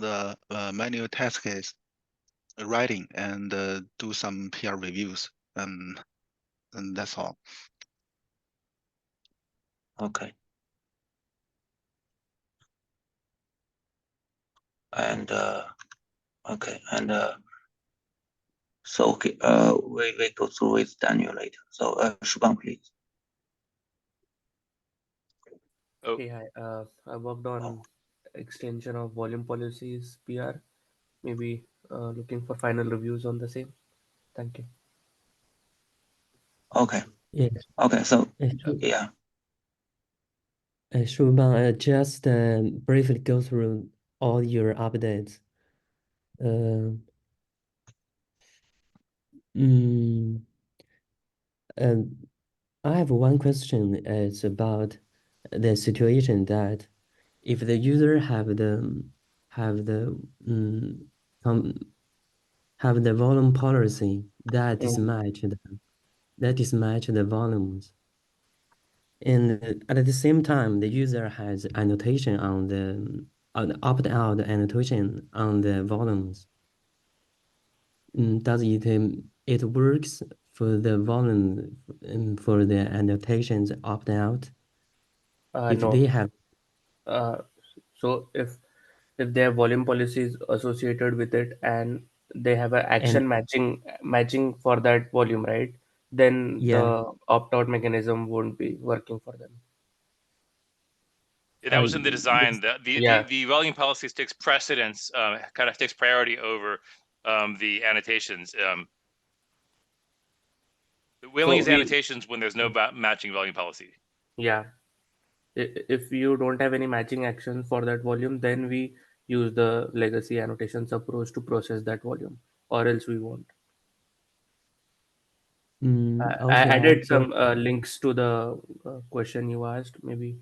the manual test case writing and do some PR reviews. And that's all. Okay. And okay, and so okay, we go through with Daniel later. So Shubham, please. Oh. Hey, hi. I worked on extension of volume policies PR. Maybe looking for final reviews on the same. Thank you. Okay. Yes. Okay. So Sure. yeah. Shubham, just briefly go through all your updates. I have one question. It's about the situation that if the user have the volume policy that is matched the volumes, and at the same time the user has annotation on the opt-out annotation on the volumes. Does it works for the volume for the annotations opt-out if No. they have? So if they have volume policies associated with it and they have an action matching for that volume, right? Then Yeah. the opt-out mechanism won't be working for them. That was in the design. The volume policies takes precedence, kind of takes priority over the annotations. We only use annotations when there's no matching volume policy. Yeah. If you don't have any matching actions for that volume, then we use the legacy annotations approach to process that volume, or else we won't. I added some links to the question you asked. Maybe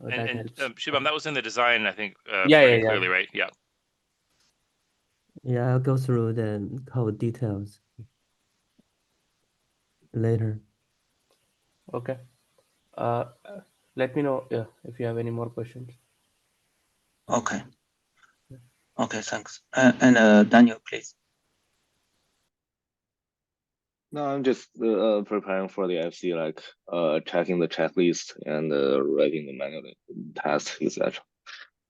that helps. Shubham, that was in the design, I think, pretty clearly, right? Yeah. Yeah, I'll go through the code details later. Okay. Let me know if you have any more questions. Okay. Okay, thanks. And Daniel, please. No, I'm just preparing for the FC, like checking the checklist and writing the manual test, etc.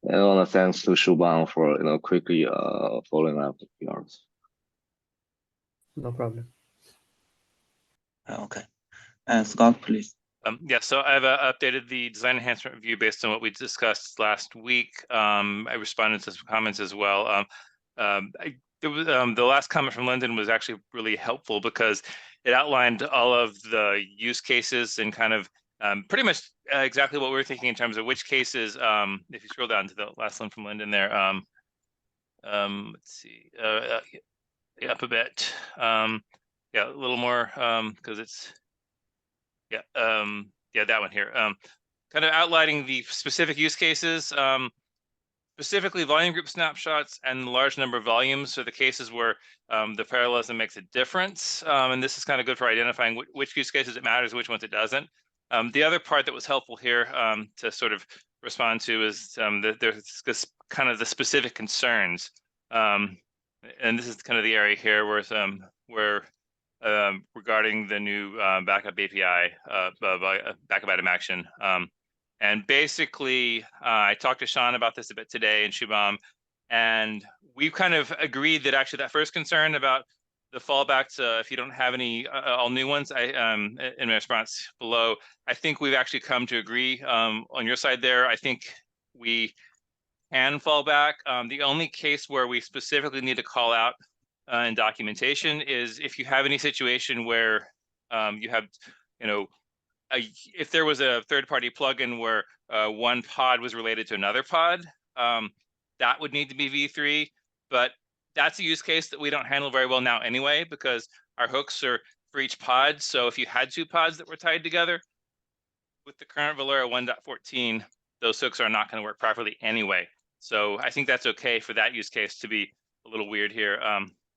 And I want to thanks to Shubham for quickly following up the PRs. No problem. Okay. And Scott, please. Yeah, so I've updated the design enhancement review based on what we discussed last week. I responded to some comments as well. The last comment from Lyndon was actually really helpful because it outlined all of the use cases and kind of pretty much exactly what we were thinking in terms of which cases. If you scroll down to the last one from Lyndon there, let's see, up a bit. Yeah, a little more because it's. Yeah, that one here. Kind of outlining the specific use cases, specifically volume group snapshots and the large number of volumes. So the cases where the parallelism makes a difference. And this is kind of good for identifying which use cases it matters, which ones it doesn't. The other part that was helpful here to sort of respond to is that there's this kind of the specific concerns. And this is kind of the area here where regarding the new backup API, backup item action. And basically, I talked to Sean about this a bit today and Shubham, and we've kind of agreed that actually that first concern about the fallback to if you don't have any all new ones, in my response below, I think we've actually come to agree on your side there. I think we can fall back. The only case where we specifically need to call out in documentation is if you have any situation where you have, if there was a third-party plugin where one pod was related to another pod, that would need to be v3. But that's a use case that we don't handle very well now anyway, because our hooks are for each pod. So if you had two pods that were tied together, with the current Velero 1.14, those hooks are not going to work properly anyway. So I think that's okay for that use case to be a little weird here.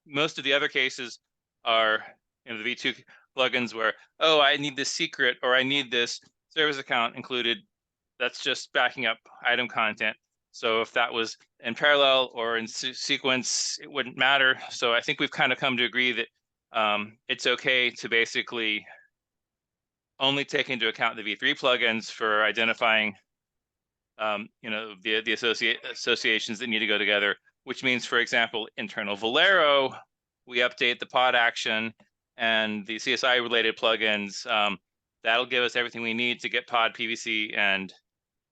Most of the other cases are the V2 plugins where, oh, I need this secret or I need this service account included. That's just backing up item content. So if that was in parallel or in sequence, it wouldn't matter. So I think we've kind of come to agree that it's okay to basically only take into account the V3 plugins for identifying the associations that need to go together, which means, for example, internal Velero, we update the pod action and the CSI related plugins. That'll give us everything we need to get pod, PVC, and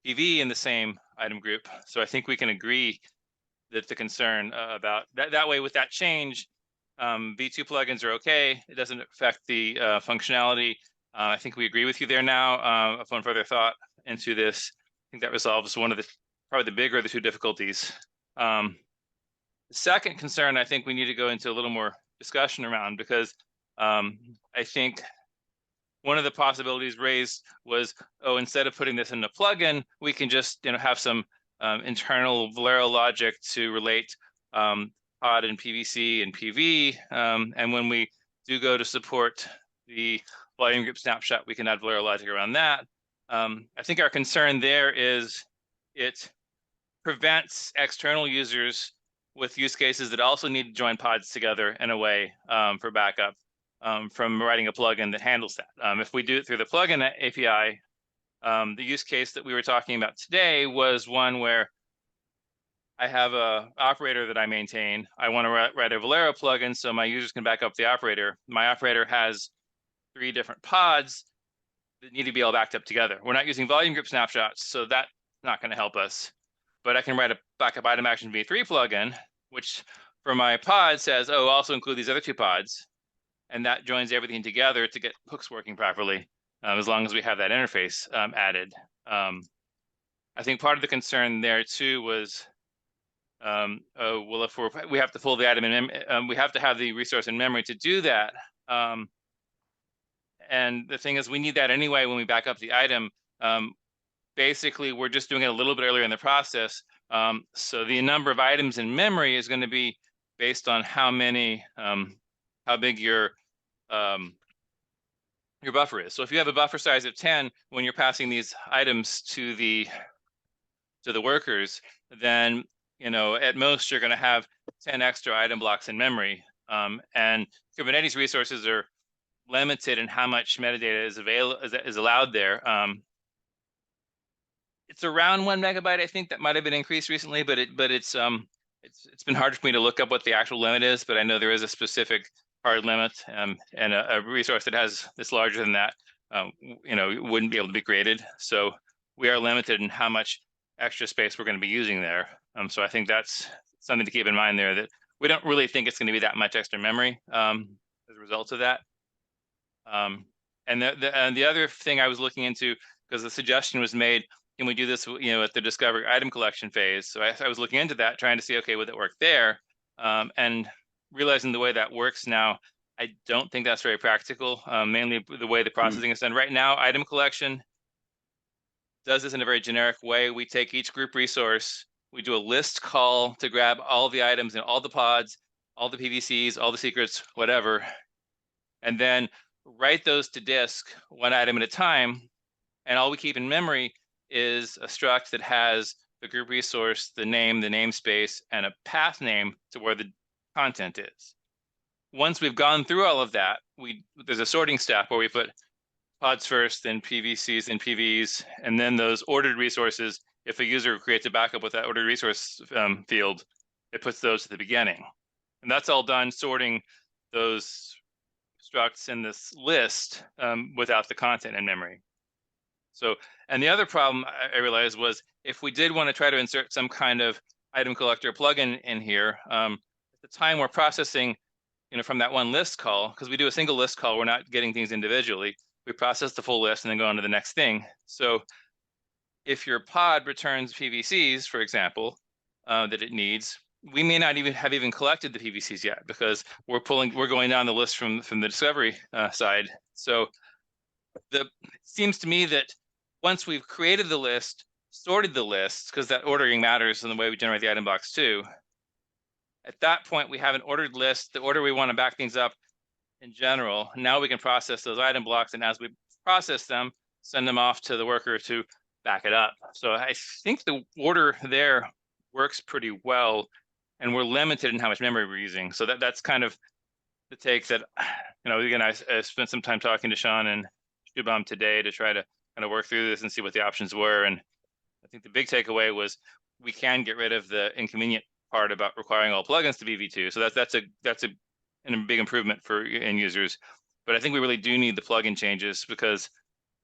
PV in the same item group. So I think we can agree that the concern about that way with that change, V2 plugins are okay. It doesn't affect the functionality. I think we agree with you there now. Upon further thought into this, I think that resolves one of the probably the bigger of the two difficulties. The second concern, I think we need to go into a little more discussion around, because I think one of the possibilities raised was, oh, instead of putting this in a plugin, we can just have some internal Velero logic to relate pod and PVC and PV. And when we do go to support the volume group snapshot, we can add Velero logic around that. I think our concern there is it prevents external users with use cases that also need to join pods together in a way for backup from writing a plugin that handles that. If we do it through the plugin API, the use case that we were talking about today was one where I have a operator that I maintain. I want to write a Velero plugin so my users can back up the operator. My operator has 3 different pods that need to be all backed up together. We're not using volume group snapshots, so that's not going to help us. But I can write a backup item action v3 plugin, which for my pod says, oh, also include these other 2 pods. And that joins everything together to get hooks working properly, as long as we have that interface added. I think part of the concern there too was, well, if we have to pull the item in, we have to have the resource in memory to do that. And the thing is, we need that anyway when we back up the item. Basically, we're just doing it a little bit earlier in the process. So the number of items in memory is going to be based on how big your buffer is. So if you have a buffer size of 10 when you're passing these items to the workers, then at most you're going to have 10 extra item blocks in memory. And Kubernetes resources are limited in how much metadata is allowed there. It's around 1 megabyte, I think. That might have been increased recently, but it's been hard for me to look up what the actual limit is. But I know there is a specific hard limit, and a resource that has this larger than that, wouldn't be able to be created. So we are limited in how much extra space we're going to be using there. So I think that's something to keep in mind there, that we don't really think it's going to be that much extra memory as a result of that. And the other thing I was looking into, because the suggestion was made, can we do this, at the discovery item collection phase? So I was looking into that, trying to see, okay, would it work there? And realizing the way that works now, I don't think that's very practical, mainly the way the processing is done. Right now, item collection does this in a very generic way. We take each group resource, we do a list call to grab all the items in all the pods, all the PVCs, all the secrets, whatever, and then write those to disk one item at a time. And all we keep in memory is a struct that has the group resource, the name, the namespace, and a path name to where the content is. Once we've gone through all of that, there's a sorting step where we put pods first, then PVCs, then PVs, and then those ordered resources. If a user creates a backup with that ordered resource field, it puts those at the beginning. And that's all done sorting those structs in this list without the content in memory. So, and the other problem I realized was, if we did want to try to insert some kind of item collector plugin in here, at the time we're processing, from that one list call, because we do a single list call, we're not getting things individually. We process the full list and then go on to the next thing. So if your pod returns PVCs, for example, that it needs, we may not even have collected the PVCs yet, because we're going down the list from the discovery side. So it seems to me that once we've created the list, sorted the list, because that ordering matters in the way we generate the item blocks too. At that point, we have an ordered list, the order we want to back things up in general. Now we can process those item blocks, and as we process them, send them off to the worker to back it up. So I think the order there works pretty well, and we're limited in how much memory we're using. So that's kind of the take that, again, I spent some time talking to Sean and Shubham today to try to kind of work through this and see what the options were. And I think the big takeaway was we can get rid of the inconvenient part about requiring all plugins to be V2. So that's a big improvement for end users. But I think we really do need the plugin changes, because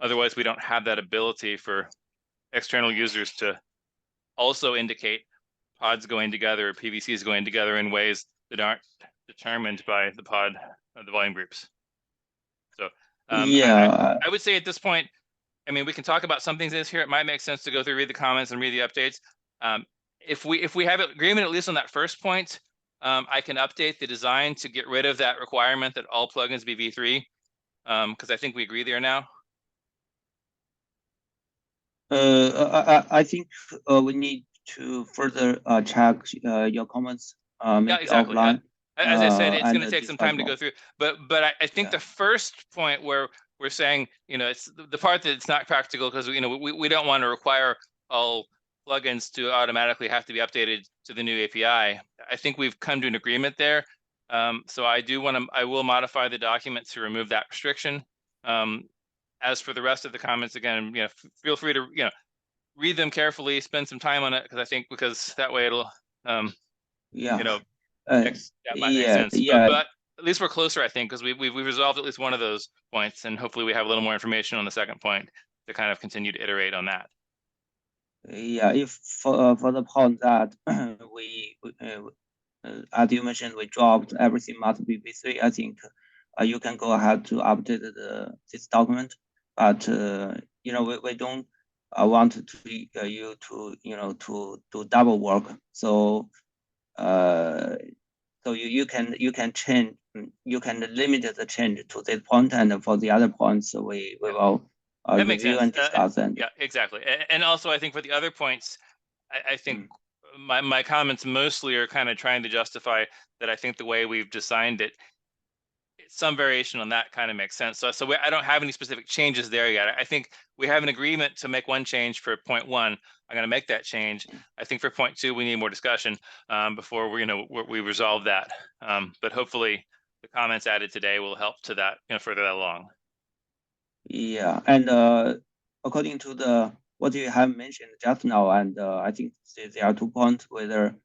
otherwise we don't have that ability for external users to also indicate pods going together or PVCs going together in ways that aren't determined by the pod, the volume groups. So yeah, I would say at this point, I mean, we can talk about some things in here. It might make sense to go through, read the comments and read the updates. If we have agreement, at least on that first point, I can update the design to get rid of that requirement that all plugins be V3, because I think we agree there now. I think we need to further check your comments, maybe exactly. offline. As I said, it's going to and take some time to go through. But I think the first point where we're saying, it's the part that it's not practical, because we don't want to require all plugins to automatically have to be updated to the new API. I think we've come to an agreement there. So I will modify the document to remove that restriction. As for the rest of the comments, again, feel free to read them carefully, spend some time on it, because that way it'll that might make sense. But at least we're closer, I think, because we've resolved at least one of those points, and hopefully we have a little more information on the second point to kind of continue to iterate on that. Yeah, if for the point that we as you mentioned, we dropped everything must be V3. I think you can go ahead to update this document, but we don't want you to do double work. So so you can change, you can limit the change to this point, and for the other points we will review and discuss. Yeah, exactly. And also I think for the other points, I think my comments mostly are kind of trying to justify that I think the way we've designed it, some variation on that kind of makes sense. So I don't have any specific changes there yet. I think we have an agreement to make one change for point 1. I'm going to make that change. I think for point 2, we need more discussion before we resolve that. But hopefully the comments added today will help to that, further that along. Yeah, and according to what you have mentioned just now, and I think there are 2 points. Whether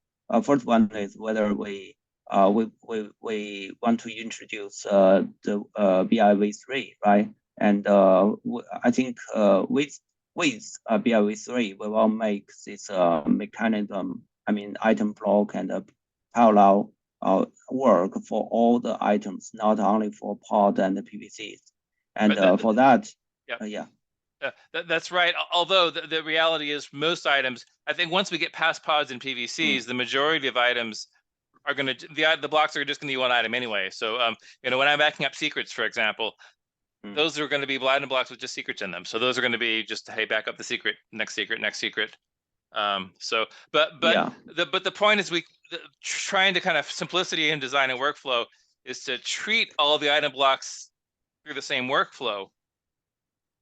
first one is whether we want to introduce the BIV3, right? And I think with BIV3, we will make this mechanism, I mean, item block and parallel work for all the items, not only for pod and the PVCs. And for that, that's right. Although the reality is most items, I think once we get past pods and PVCs, the majority of items are going to, the blocks are just going to be one item anyway. So, when I'm backing up secrets, for example, those are going to be blind blocks with just secrets in them. So those are going to be just, hey, back up the secret, next secret, next secret. So, but the point is trying to kind of simplicity in design and workflow is to treat all the item blocks through the same workflow.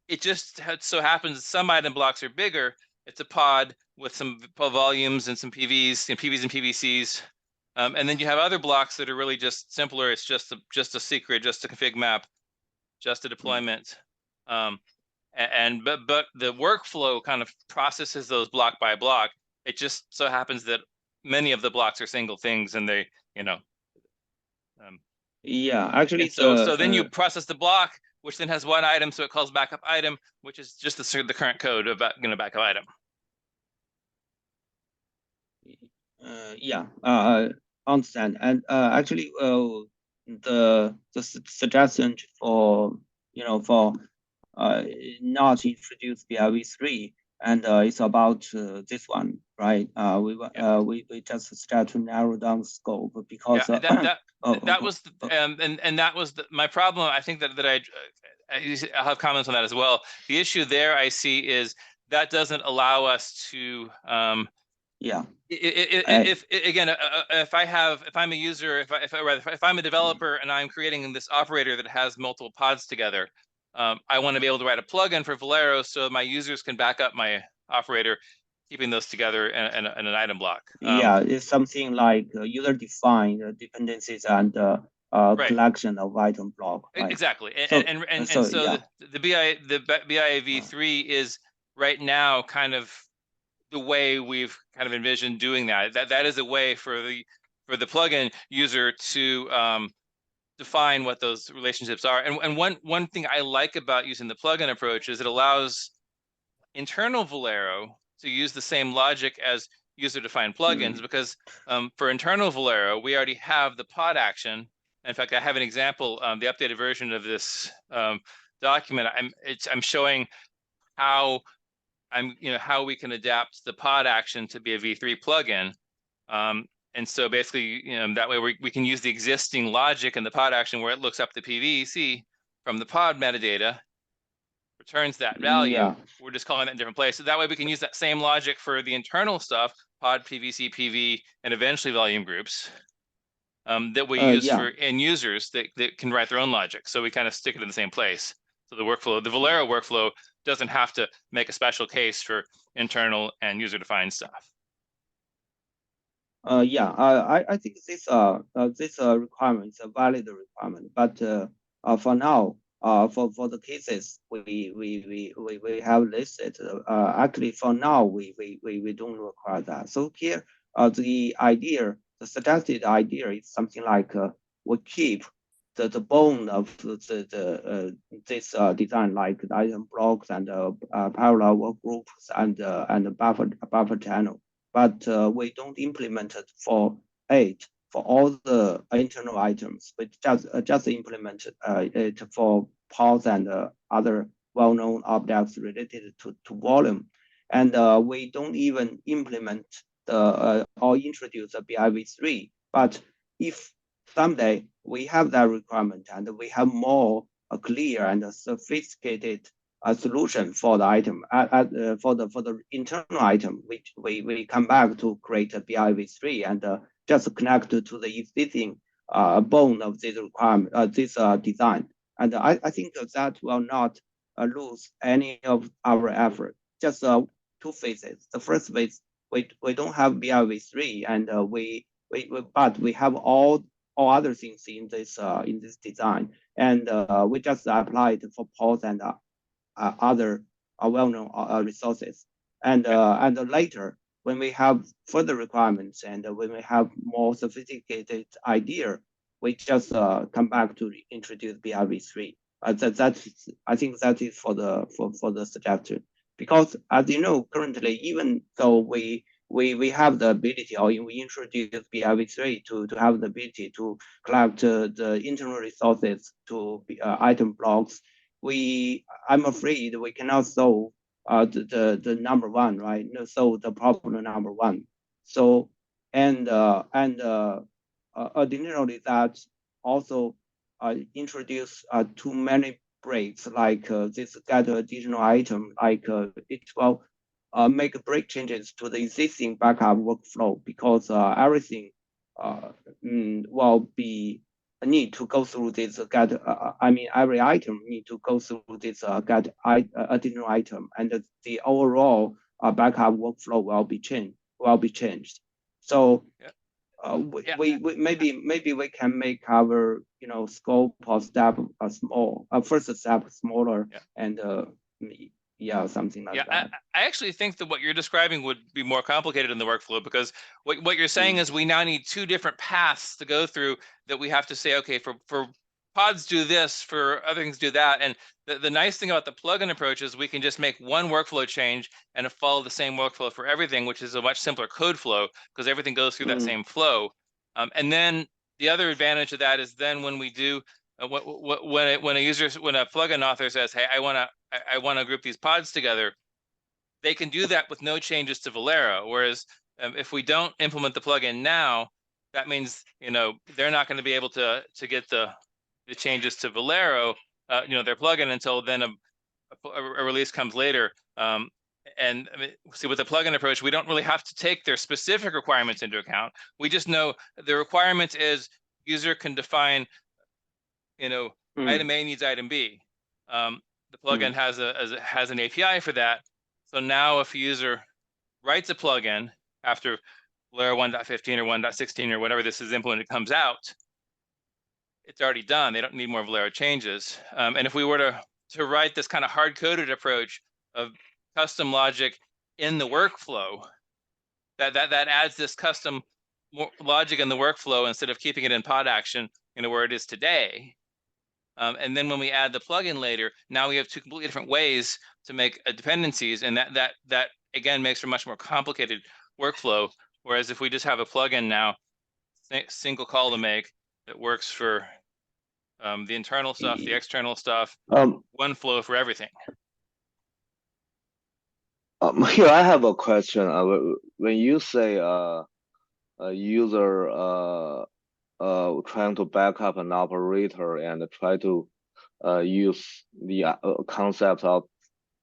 It just so happens some item blocks are bigger. It's a pod with some volumes and some PVs and PVCs. And then you have other blocks that are really just simpler. It's just a secret, just a config map, just a deployment. But the workflow kind of processes those block by block. It just so happens that many of the blocks are single things, and they, actually. So then you process the block, which then has one item, so it calls backup item, which is just the current code of backup item. Understand. And actually, the suggestion for not introduce BIV3, and it's about this one, right? We just start to narrow down the scope, because that was my problem. I think that I'll have comments on that as well. The issue there I see is that doesn't allow us to if I'm a user, if I'm a developer and I'm creating this operator that has multiple pods together, I want to be able to write a plugin for Velero so my users can back up my operator, keeping those together in an item block. Yeah, it's something like user-defined dependencies and Right. collection of item block. Right? Exactly. So, And so, so yeah. the BIA v3 is right now kind of the way we've kind of envisioned doing that. That is a way for the plugin user to define what those relationships are. And one thing I like about using the plugin approach is it allows internal Velero to use the same logic as user-defined plugins, because for internal Velero, we already have the pod action. In fact, I have an example, the updated version of this document. I'm showing how how we can adapt the pod action to be a v3 plugin. And so basically, that way we can use the existing logic in the pod action where it looks up the PVC from the pod metadata, returns that value. Yeah. We're just calling that in a different place. So that way we can use that same logic for the internal stuff, pod, PVC, PV, and eventually volume groups that we use for end users that can write their own logic. So we kind of stick it in the same place. So the workflow, the Velero workflow doesn't have to make a special case for internal and user-defined stuff. I think this requirement is a valid requirement, but for now, for the cases we have listed, actually for now we don't require that. So here, the suggested idea is something like we keep the bone of this design, like the item blocks and parallel work groups and buffer channel. But we don't implement it for all the internal items. We just implement it for pods and other well-known objects related to volume. And we don't even implement or introduce the BIV3. But if someday we have that requirement and we have more clear and sophisticated solution for the item for the internal item, which we come back to create a BIV3 and just connect to the existing bone of this requirement, this design. And I think that will not lose any of our effort. Just two phases. The first phase, we don't have BIV3, and but we have all other things in this design, and we just apply it for pods and other well-known resources. And later, when we have further requirements and when we have more sophisticated idea, we just come back to introduce BIV3. I think that is for the suggestion, because as you know, currently, even though we have the ability, or we introduce BIV3 to have the ability to collect the internal resources to item blocks, I'm afraid we cannot solve the number one, right? Solve the problem number one. So ordinarily that also introduce too many breaks, like this get additional item, like it will make break changes to the existing backup workflow, because everything will be need to go through this get. Every item need to go through this get additional item, and the overall backup workflow will be changed. So we maybe we can make our scope or step small. First step smaller, and something like that. I actually think that what you're describing would be more complicated in the workflow, because what you're saying is we now need two different paths to go through, that we have to say, okay, for pods do this, for other things do that. And the nice thing about the plugin approach is we can just make one workflow change and follow the same workflow for everything, which is a much simpler code flow, because everything goes through that same flow. And then the other advantage of that is then when we do when a plugin author says, hey, I want to group these pods together, they can do that with no changes to Velero. Whereas if we don't implement the plugin now, that means they're not going to be able to get the changes to Velero, their plugin, until then a release comes later. And see, with the plugin approach, we don't really have to take their specific requirements into account. We just know the requirement is user can define, item A needs item B. The plugin has an API for that. So now if a user writes a plugin after Velero 1.15 or 1.16 or whatever this is implemented comes out, it's already done. They don't need more Velero changes. And if we were to write this kind of hard-coded approach of custom logic in the workflow, that adds this custom logic in the workflow instead of keeping it in pod action, where it is today. And then when we add the plugin later, now we have two completely different ways to make dependencies, and that again makes for a much more complicated workflow. Whereas if we just have a plugin now, single call to make that works for the internal stuff, the external stuff, one flow for everything. Here I have a question. When you say a user trying to back up an operator and try to use the concept of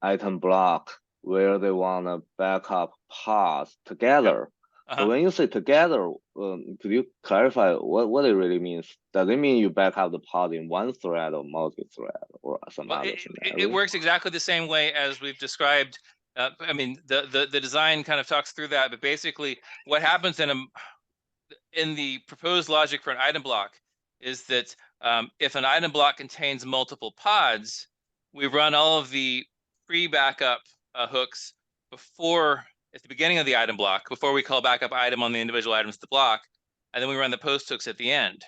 item block where they want to back up pods together. So when you say together, could you clarify what it really means? Does it mean you back up the pod in one thread or multi-thread or some other scenario? It works exactly the same way as we've described. I mean, the design kind of talks through that, but basically what happens in the proposed logic for an item block is that if an item block contains multiple pods, we run all of the pre-backup hooks at the beginning of the item block, before we call backup item on the individual items of the block, and then we run the post hooks at the end.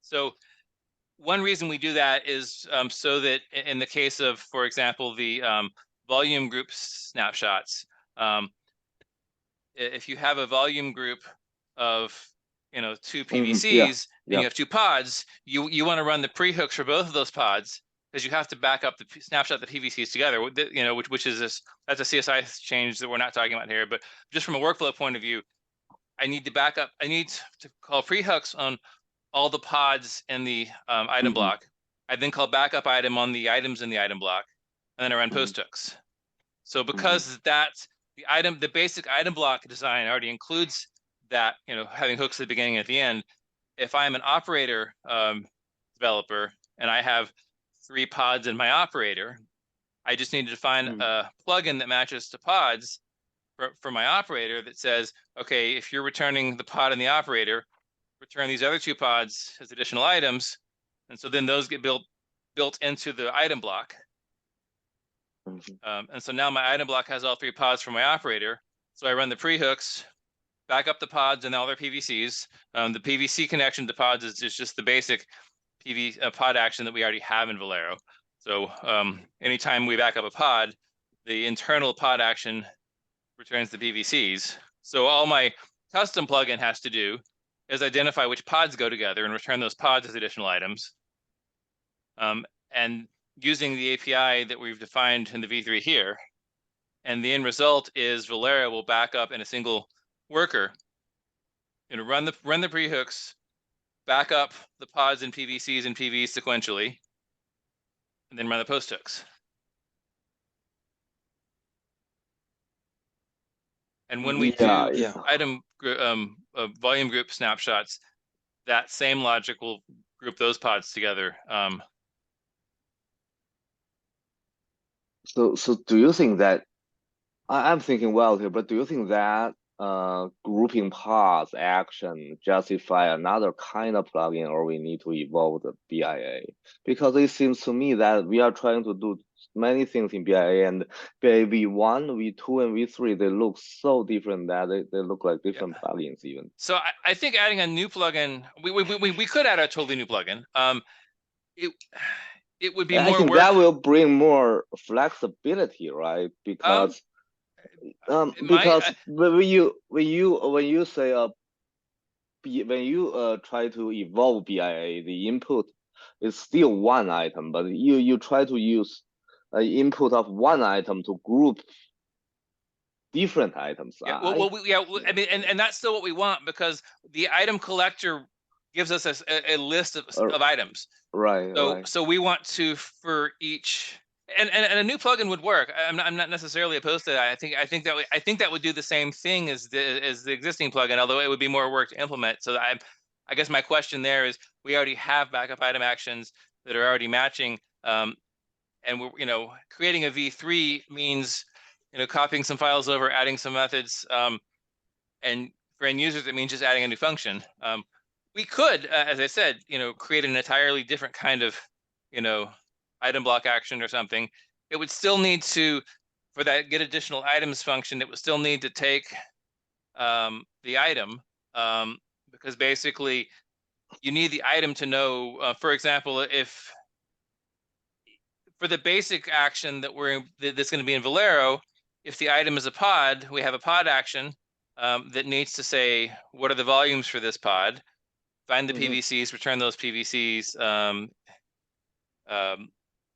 So one reason we do that is so that in the case of, for example, the volume group snapshots, if you have a volume group of two PVCs, and you have two pods, you want to run the pre-hooks for both of those pods, because you have to back up the snapshot the PVCs together, which is that's a CSI change that we're not talking about here. But just from a workflow point of view, I need to call pre-hooks on all the pods in the item block. I then call backup item on the items in the item block, and then I run post hooks. So because the basic item block design already includes that, having hooks at the beginning and at the end. If I'm an operator developer and I have 3 pods in my operator, I just need to define a plugin that matches to pods for my operator that says, okay, if you're returning the pod in the operator, return these other 2 pods as additional items. And so then those get built into the item block. And so now my item block has all 3 pods for my operator. So I run the pre-hooks, back up the pods and all their PVCs. The PVC connection to pods is just the basic pod action that we already have in Velero. So anytime we back up a pod, the internal pod action returns the PVCs. So all my custom plugin has to do is identify which pods go together and return those pods as additional items. And using the API that we've defined in the V3 here. And the end result is Velero will back up in a single worker, run the pre-hooks, back up the pods and PVCs and PVs sequentially, and then run the post hooks. And when we do item volume group snapshots, that same logic will group those pods together. So do you think that I'm thinking well here, but do you think that grouping pods action justify another kind of plugin, or we need to evolve the BIA? Because it seems to me that we are trying to do many things in BIA, and BIA V1, V2, and V3, they look so different that they look like different plugins even. So I think adding a new plugin, we could add a totally new plugin. It would be more work. That will bring more flexibility, right? Because when you say when you try to evolve BIA, the input is still one item, but you try to use an input of one item to group different items. I mean, and that's still what we want, because the item collector gives us a list of items. Right. So we want to, for each, and a new plugin would work. I'm not necessarily opposed to that. I think that would do the same thing as the existing plugin, although it would be more work to implement. So I guess my question there is, we already have backup item actions. that are already matching. And we're, creating a V3 means, copying some files over, adding some methods. And for end users, it means just adding a new function. We could, as I said, create an entirely different kind of, item block action or something. It would still need to, for that get additional items function, it would still need to take the item, because basically you need the item to know, for example, if for the basic action that's going to be in Velero, if the item is a pod, we have a pod action that needs to say, what are the volumes for this pod? Find the PVCs, return those PVCs,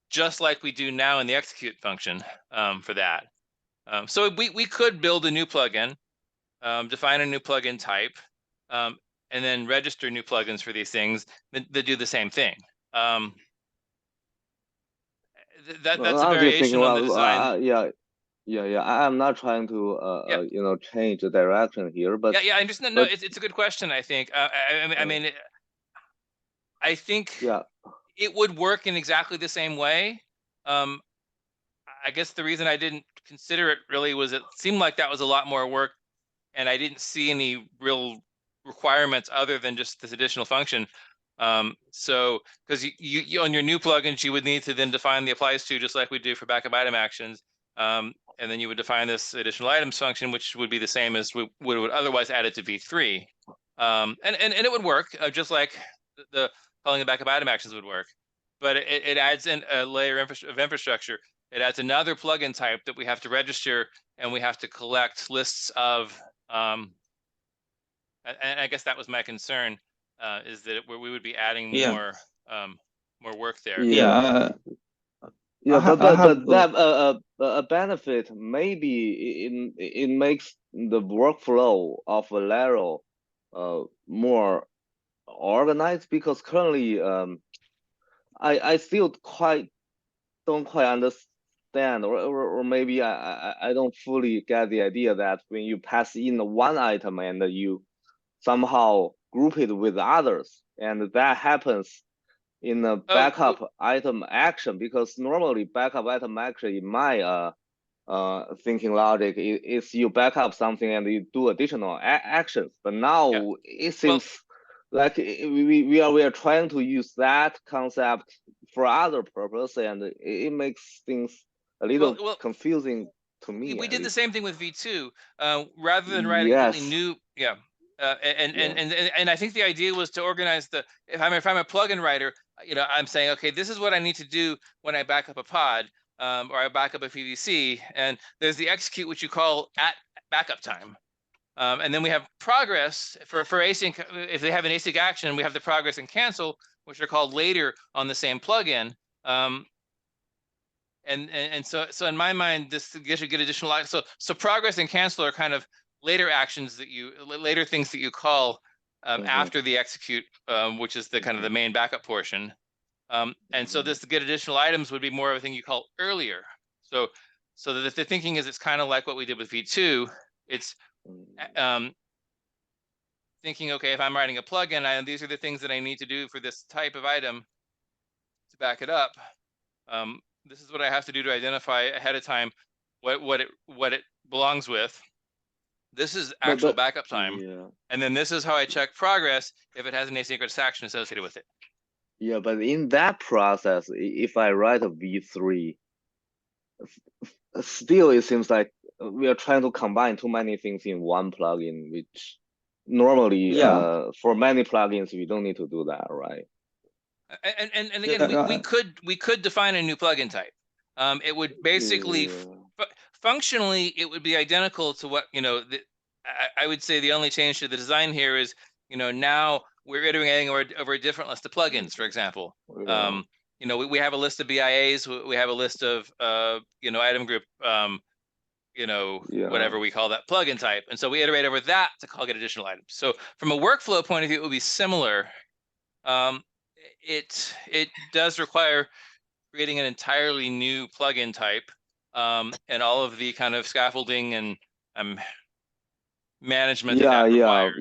just like we do now in the execute function for that. So we could build a new plugin, define a new plugin type, and then register new plugins for these things that do the same thing. That's a variation on the design. I'm not trying to change the direction here, but I understand. No, it's a good question. I think. I mean, I think it would work in exactly the same way. I guess the reason I didn't consider it really was it seemed like that was a lot more work, and I didn't see any real requirements other than just this additional function. So because you on your new plugins, you would need to then define the applies to, just like we do for backup item actions. And then you would define this additional items function, which would be the same as we would otherwise add it to V3. And it would work just like the calling the backup item actions would work. But it adds in a layer of infrastructure. It adds another plugin type that we have to register, and we have to collect lists of. And I guess that was my concern, is that we would be adding more work there. But that a benefit maybe it makes the workflow of Velero more organized, because currently I still don't quite understand, or maybe I don't fully get the idea that when you pass in one item and you somehow group it with others, and that happens in a backup item action, because normally backup item action in my thinking logic is you back up something and you do additional actions. But now it seems like we are trying to use that concept for other purpose, and it makes things a little confusing to me. We did the same thing with V2, rather than writing a completely new, and I think the idea was to organize if I'm a plugin writer, I'm saying, okay, this is what I need to do when I back up a pod, or I back up a PVC, and there's the execute, which you call at backup time. And then we have progress for async. If they have an async action, we have the progress and cancel, which are called later on the same plugin. And so in my mind, this should get additional. So progress and cancel are kind of later actions later things that you call after the execute, which is the kind of the main backup portion. And so this to get additional items would be more of a thing you call earlier. So that the thinking is it's kind of like what we did with V2. It's thinking, okay, if I'm writing a plugin, these are the things that I need to do for this type of item to back it up. This is what I have to do to identify ahead of time what it belongs with. This is actual backup time, and then this is how I check progress if it has an asynchronous action associated with it. Yeah, but in that process, if I write a V3, still it seems like we are trying to combine too many things in one plugin, which normally for many plugins we don't need to do that, right? And again, we could define a new plugin type. It would basically functionally it would be identical to what I would say the only change to the design here is now we're iterating over a different list of plugins, for example. We have a list of BIAs, we have a list of item group, whatever we call that plugin type, and so we iterate over that to get additional items. So from a workflow point of view, it would be similar. It does require creating an entirely new plugin type, and all of the kind of scaffolding and management that requires.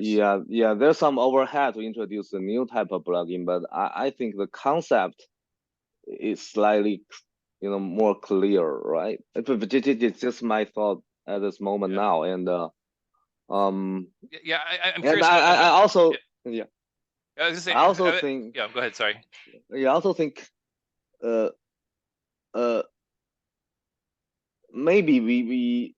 There's some overhead to introduce a new type of plugin, but I think the concept is slightly, more clear, right? But it's just my thought at this moment now, and I'm and curious. I also I was gonna say, I also think go ahead. Sorry. I also think uh maybe we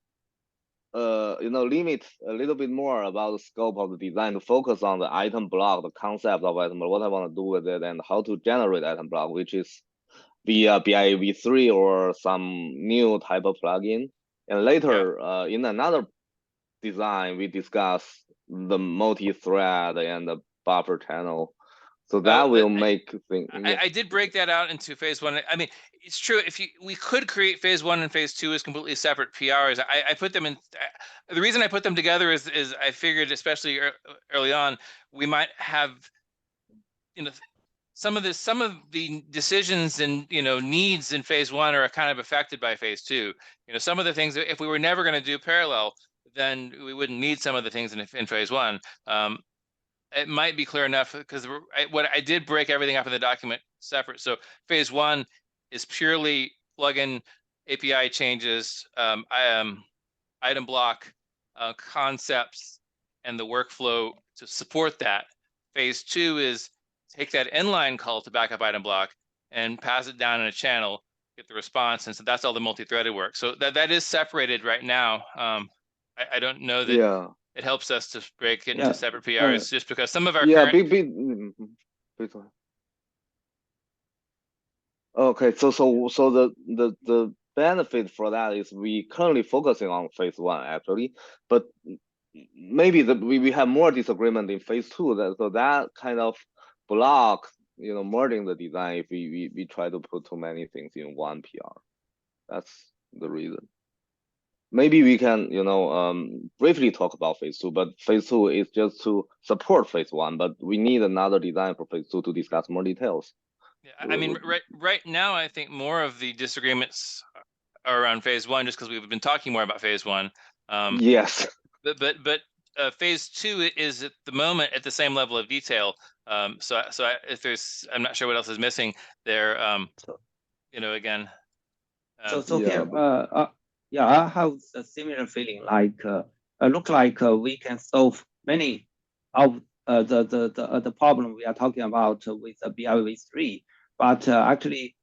limit a little bit more about the scope of the design to focus on the item block, the concept of item block, what I want to do with it, and how to generate item block, which is via BIV3 or some new type of plugin. And later, in another design, we discuss the multi-thread and the buffer channel. So that will make things. I did break that out into phase one. I mean, it's true. We could create phase one and phase two as completely separate PRs. I put them in. The reason I put them together is I figured, especially early on, we might have, some of the decisions and needs in phase one are kind of affected by phase two. Some of the things, if we were never going to do parallel, then we wouldn't need some of the things in phase one. It might be clear enough because what I did break everything up in the document separate. So phase one is purely plugin API changes, item block concepts, and the workflow to support that. Phase two is take that inline call to backup item block and pass it down in a channel, get the response, and so that's all the multi-threaded work. So that is separated right now. I don't know that it helps us to break it into separate PRs just because some of our Okay, so the benefit for that is we currently focusing on phase one actually, but maybe we have more disagreement in phase two. So that kind of block, merging the design if we try to put too many things in one PR. That's the reason. Maybe we can, briefly talk about phase two, but phase two is just to support phase one, but we need another design for phase two to discuss more details. Yeah, I mean, right now, I think more of the disagreements are around phase one, just because we've been talking more about phase one. Yes. But phase two is at the moment at the same level of detail. So if there's, I'm not sure what else is missing there. Again. Here, I have a similar feeling. Like, look like we can solve many of the problem we are talking about with the BIV3. But actually,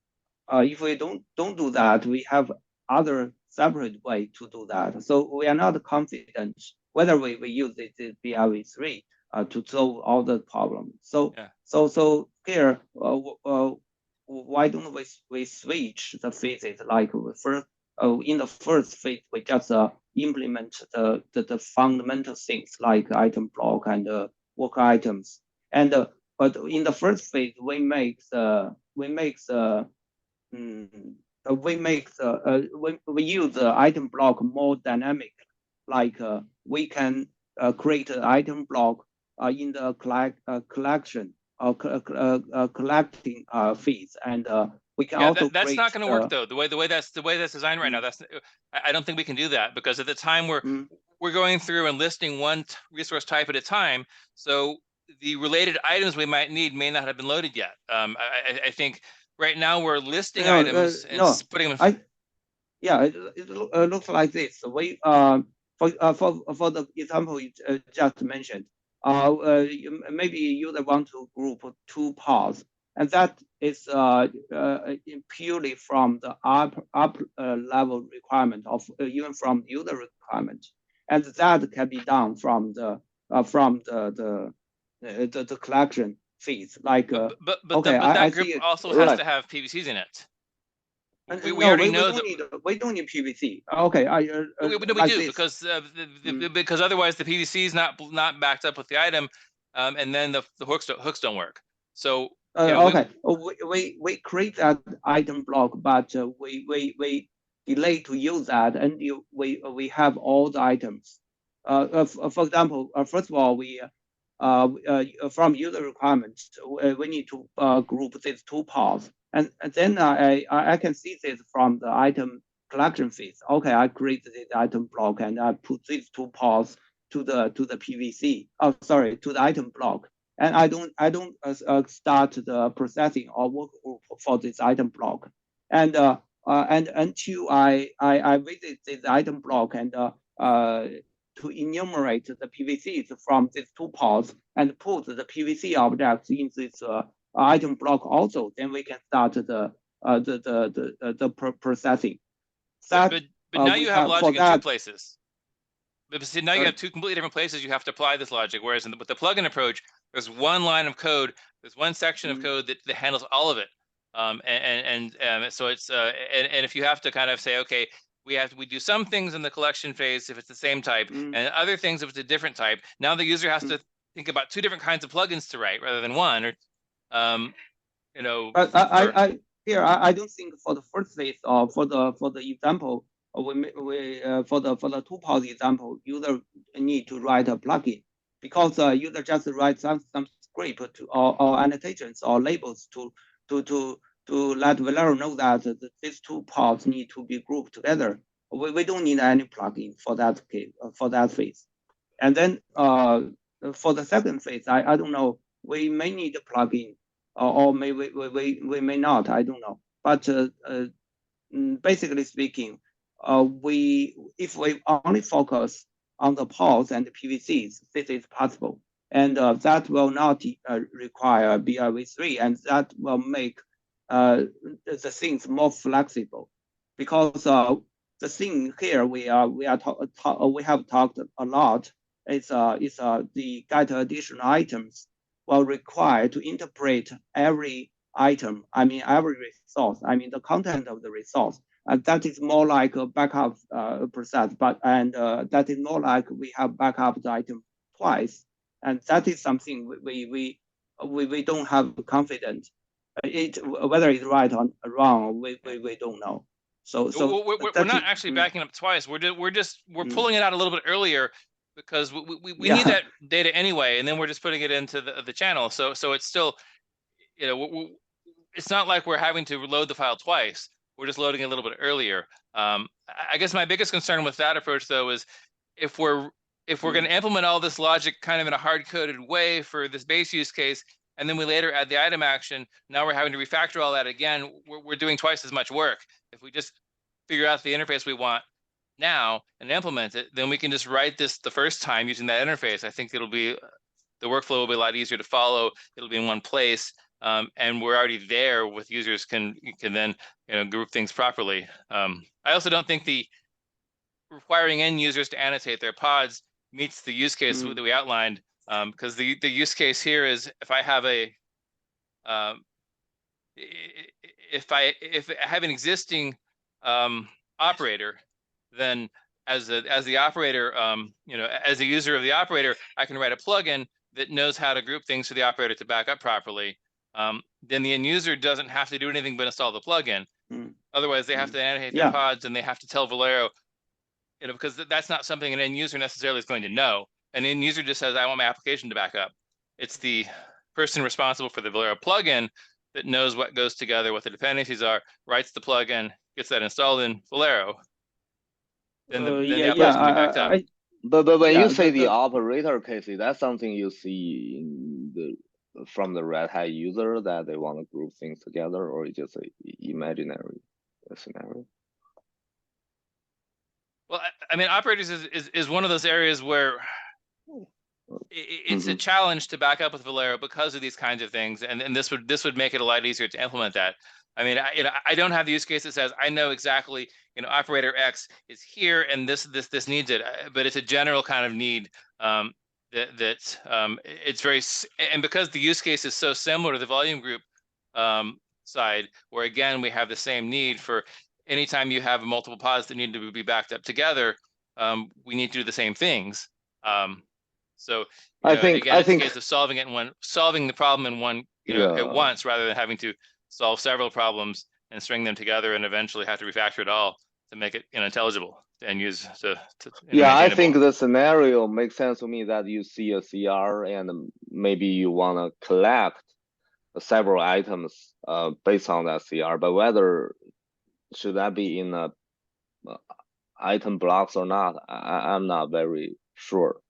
if we don't do that, we have other separate way to do that. So we are not confident whether we use the BIV3 to solve all the problems. So here, why don't we switch the phases? Like first, in the first phase, we just implement the fundamental things like item block and work items. And but in the first phase, we use the item block more dynamic. Like we can create an item block in the collection or collecting fees, and we can also. That's not going to work though. The way that's designed right now. I don't think we can do that because at the time we're going through and listing one resource type at a time. So the related items we might need may not have been loaded yet. I think right now we're listing items and putting them. It looks like this. We for the example you just mentioned, maybe you want to group two parts, and that is purely from the up level requirement of even from user requirement, and that can be done from the collection fees. Like, but that group also has to have PVCs in it. We already know that we don't need PVC. Okay, we do because otherwise the PVC is not backed up with the item, and then the hooks don't work. So we create that item block, but we delay to use that, and we have all the items. For example, first of all, we from user requirements, we need to group these two parts. And then I can see this from the item collection phase. Okay, I create this item block and I put these two parts to the PVC. Oh, sorry, to the item block. and I don't start the processing or work for this item block, and until I visit this item block and to enumerate the PVCs from these two pods and put the PVC objects in this item block also, then we can start the processing. But now you have logic in two places. But see, now you have two completely different places you have to apply this logic. Whereas with the plugin approach, there's one line of code, there's one section of code that handles all of it. So it's and if you have to kind of say, okay, we do some things in the collection phase if it's the same type, and other things if it's a different type. Now the user has to think about two different kinds of plugins to write rather than one. Or you know, but I don't think for the first phase or for the example we for the two pod example, user need to write a plugin because user just write some script to, or annotations or labels to let Velero know that these two pods need to be grouped together. We don't need any plugin for that case, for that phase. And then for the second phase, I don't know. We may need a plugin, or may we may not. I don't know. But basically speaking, if we only focus on the pods and the PVCs, this is possible, and that will not require BRV3, and that will make the things more flexible, because the thing here we have talked a lot is the get additional items will require to interpret every item. I mean every resource. I mean the content of the resource. And that is more like a backup process, that is more like we have backup the item twice, and that is something we don't have confidence. Whether it's right or wrong, we don't know. So we're not actually backing up twice. We're pulling it out a little bit earlier because we need that data anyway, and then we're just putting it into the channel. So it's still, you know, it's not like we're having to load the file twice. We're just loading it a little bit earlier. I guess my biggest concern with that approach, though, is if we're going to implement all this logic kind of in a hard-coded way for this base use case, and then we later add the item action, now we're having to refactor all that again. We're doing twice as much work. If we just figure out the interface we want now and implement it, then we can just write this the first time using that interface. I think the workflow will be a lot easier to follow. It'll be in one place. And we're already there with users can then group things properly. I also don't think the requiring end users to annotate their pods meets the use case that we outlined, because the use case here is if I have if I have an existing operator, then as the operator, as a user of the operator, I can write a plugin that knows how to group things for the operator to back up properly. Then the end user doesn't have to do anything but install the plugin. Otherwise, they have to annotate their pods, and they have to tell Velero, because that's not something an end user necessarily is going to know. An end user just says, I want my application to back up. It's the person responsible for the Velero plugin that knows what goes together, what the dependencies are, writes the plugin, gets that installed in Velero. Then the application can be backed up. But when you say the operator case, is that something you see from the Red Hat user that they want to group things together, or is just an imaginary scenario? Well, I mean, operators is one of those areas where it's a challenge to back up with Velero because of these kinds of things, and this would make it a lot easier to implement that. I mean, I don't have the use case that says I know exactly, operator X is here and this needs it, but it's a general kind of need. It's very, and because the use case is so similar to the volume group side, where again we have the same need for anytime you have multiple pods that need to be backed up together, we need to do the same things. So I think it's a case of solving the problem in one at once, rather than having to solve several problems and string them together and eventually have to refactor it all to make it intelligible and use I think the scenario makes sense to me that you see a CR and maybe you want to collect several items based on that CR, but whether should that be in a item blocks or not, I'm not very sure.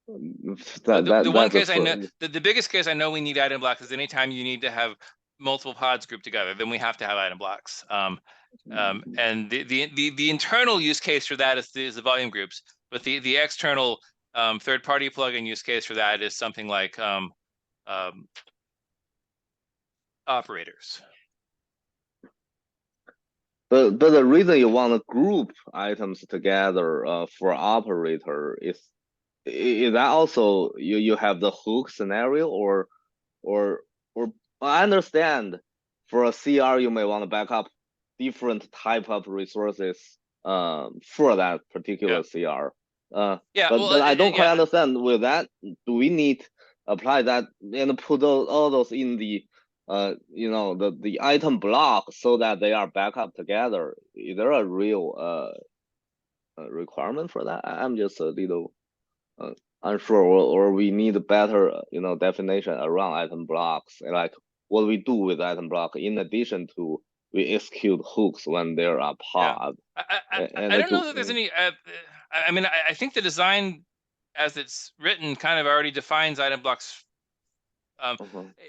The one that's a case I know, trend. the biggest case I know we need item blocks is anytime you need to have multiple pods grouped together, then we have to have item blocks. And the internal use case for that is the volume groups, but the external third-party plugin use case for that is something like operators. But the reason you want to group items together for operator is that also you have the hook scenario or I understand for a CR you may want to back up different type of resources for that particular CR. Yeah, but I don't quite understand with that. Do we need apply that and put all those in the you know, the item block so that they are back up together? Is there a real requirement for that? I'm just a little unsure, or we need a better you know, definition around item blocks, like what we do with item block in addition to we execute hooks when there are pod. I don't know that there's any. I mean, I think the design as it's written kind of already defines item blocks.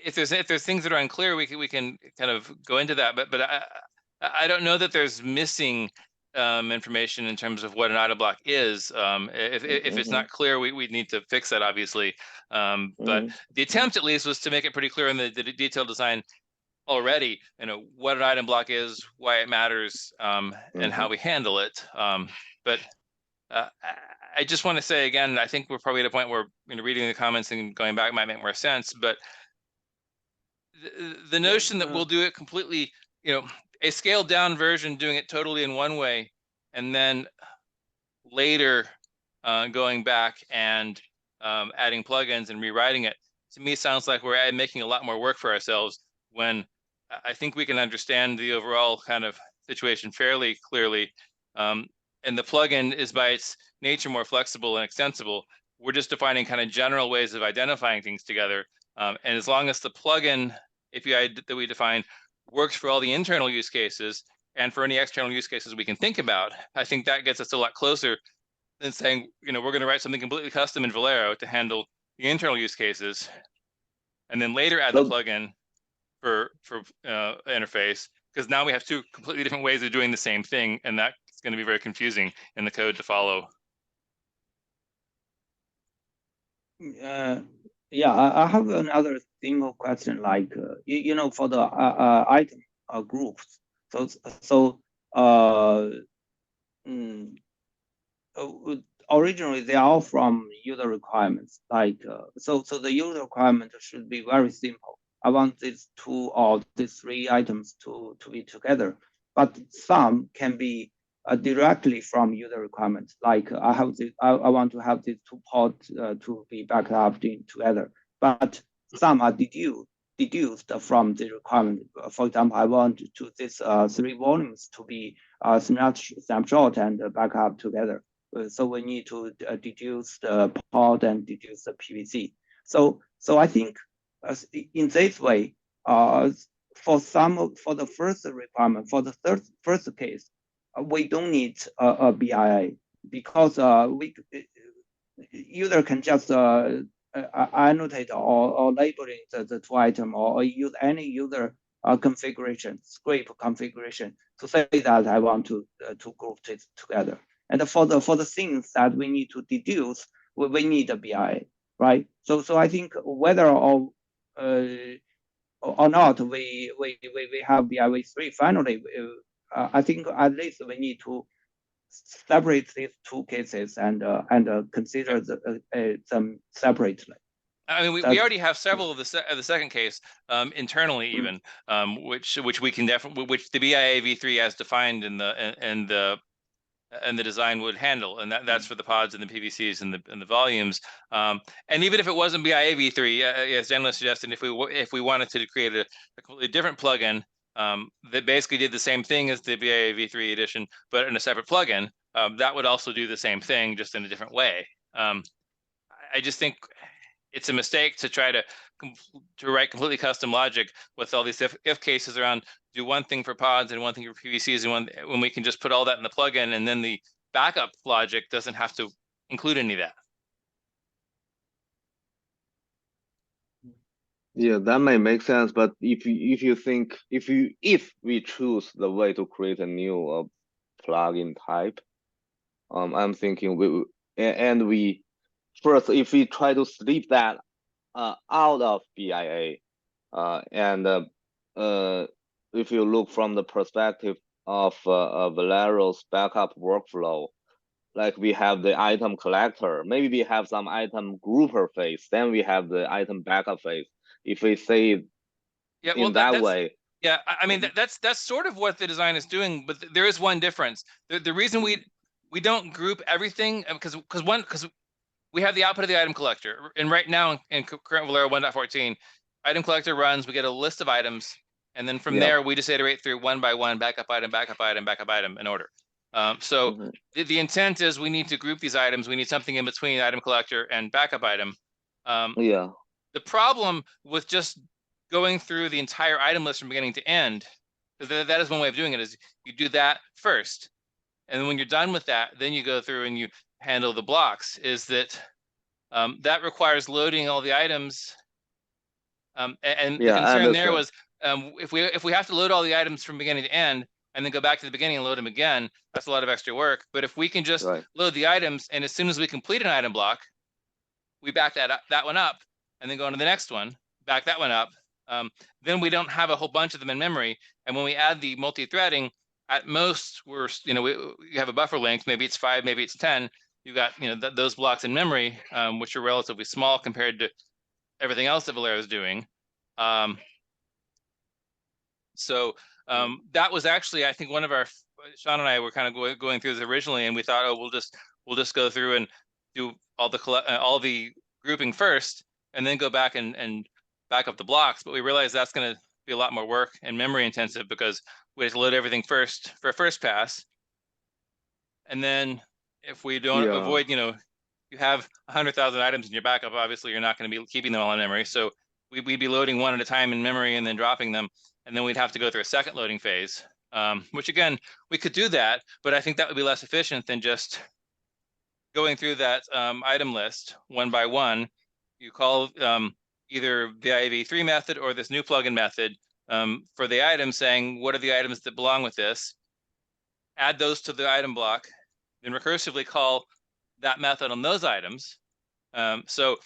If there's things that are unclear, we can kind of go into that. But I don't know that there's missing information in terms of what an item block is. If it's not clear, we need to fix that, obviously. But the attempt, at least, was to make it pretty clear in the detailed design already, you know, what an item block is, why it matters, and how we handle it. But I just want to say again, I think we're probably at a point where, you know, reading the comments and going back might make more sense. But the notion that we'll do it completely, you know, a scaled down version doing it totally in one way, and then later going back and adding plugins and rewriting it, to me sounds like we're making a lot more work for ourselves, when I think we can understand the overall kind of situation fairly clearly. And the plugin is by its nature more flexible and extensible. We're just defining kind of general ways of identifying things together. And as long as the plugin API that we define works for all the internal use cases and for any external use cases we can think about, I think that gets us a lot closer than saying, you know, we're going to write something completely custom in Velero to handle the internal use cases, and then later add the plugin for interface, because now we have two completely different ways of doing the same thing, and that's going to be very confusing in the code to follow. Yeah, I have another single question, like you know, for the item groups. Originally they are all from user requirements. Like so the user requirement should be very simple. I want these two or these three items to be together, but some can be directly from user requirements. Like I want to have these two pods to be backed up together, but some are deduced from the requirement. For example, I want to these three volumes to be snapshot and back up together. So we need to deduce the pod and deduce the PVC. So I think in this way, for the first requirement, for the first case, we don't need a BIA, because user can just annotate or labeling the two item, or use any user configuration, script configuration, to say that I want to group it together. And for the things that we need to deduce, we need a BIA, right? So I think whether or not we have BIA3 finally, I think at least we need to separate these two cases and consider them separately. I mean, we already have several of the second case internally, even which we can definitely, which the BIA v3 as defined in the design would handle, and that's for the pods and the PVCs and the volumes. And even if it wasn't BIA v3, as Jen was suggesting, if we wanted to create a completely different plugin that basically did the same thing as the BIA v3 edition, but in a separate plugin, that would also do the same thing, just in a different way. I just think it's a mistake to try to write completely custom logic with all these if cases around, do one thing for pods and one thing for PVCs, and when we can just put all that in the plugin, and then the backup logic doesn't have to include any of that. Yeah, that may make sense. But if we choose the way to create a new plugin type, I'm thinking we first, if we try to strip that out of BIA, and if you look from the perspective of Valero's backup workflow, like we have the item collector, maybe we have some item grouper phase, then we have the item backup phase. If we say Yeah, well, in that that's way, yeah. I mean, that's sort of what the design is doing, but there is one difference. The reason we don't group everything because we have the output of the item collector, and right now in current Velero 1.14, item collector runs. We get a list of items, and then from there we just iterate through one by one, backup item, backup item, backup item in order. So the intent is we need to group these items. We need something in between item collector and backup item. yeah, The problem with just going through the entire item list from beginning to end, because that is one way of doing it, is you do that first. And when you're done with that, then you go through and you handle the blocks, is that that requires loading all the items. And the concern there was if we have to load all the items from beginning to end and then go back to the beginning and load them again, that's a lot of extra work. But if we can just load the items, and as soon as we complete an item block, we back that one up, and then go on to the next one, back that one up. Then we don't have a whole bunch of them in memory. And when we add the multi-threading, at most we have a buffer length, maybe it's 5, maybe it's 10. You got those blocks in memory, which are relatively small compared to everything else that Velero is doing. So that was actually, I think, one of our, Sean and I were kind of going through this originally, and we thought, oh, we'll just go through and do all the grouping first, and then go back and back up the blocks. But we realized that's going to be a lot more work and memory intensive, because we have to load everything first for a first pass. And then if we don't avoid, you have 100,000 items in your backup, obviously you're not going to be keeping them all in memory. So we'd be loading one at a time in memory and then dropping them. And then we'd have to go through a second loading phase, which again, we could do that, but I think that would be less efficient than just going through that item list one by one. You call either the IAV3 method or this new plugin method for the item, saying, what are the items that belong with this? Add those to the item block, then recursively call that method on those items. So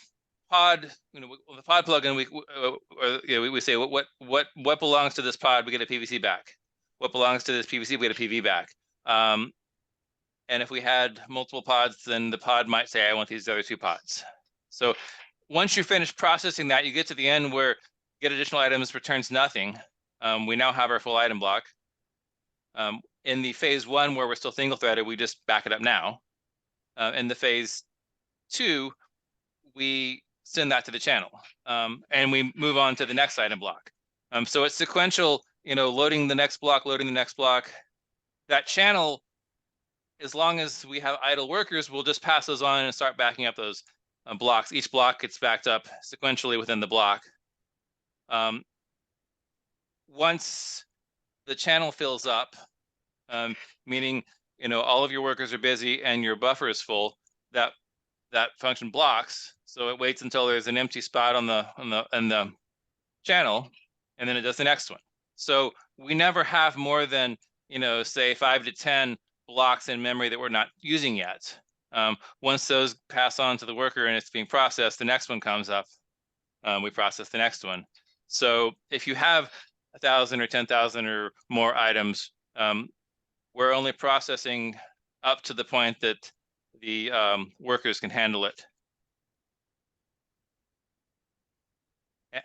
pod, the pod plugin, we say what belongs to this pod, we get a PVC back. What belongs to this PVC, we get a PV back. And if we had multiple pods, then the pod might say, I want these other 2 pods. So once you finish processing that, you get to the end where get additional items returns nothing. We now have our full item block. In the phase 1 where we're still single threaded, we just back it up now. In the phase 2, we send that to the channel, and we move on to the next item block. So it's sequential, loading the next block, loading the next block. That channel, as long as we have idle workers, we'll just pass those on and start backing up those blocks. Each block gets backed up sequentially within the block. Once the channel fills up, meaning all of your workers are busy and your buffer is full, that function blocks. So it waits until there's an empty spot on the channel, and then it does the next one. So we never have more than say 5 to 10 blocks in memory that we're not using yet. Once those pass on to the worker and it's being processed, the next one comes up. We process the next one. So if you have 1,000 or 10,000 or more items, we're only processing up to the point that the workers can handle it.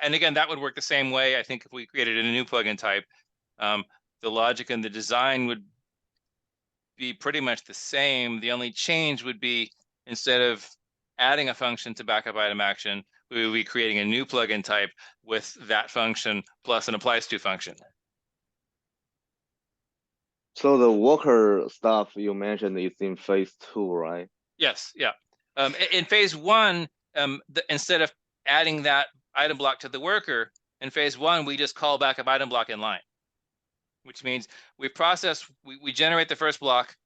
And again, that would work the same way. I think if we created a new plugin type, the logic and the design would be pretty much the same. The only change would be, instead of adding a function to backup item action, we would be creating a new plugin type with that function plus an applies to function. So the worker stuff you mentioned is in phase 2, right? Yes, yeah. In phase 1, instead of adding that item block to the worker, in phase 1, we just call backup item block in line, which means we we generate the first block,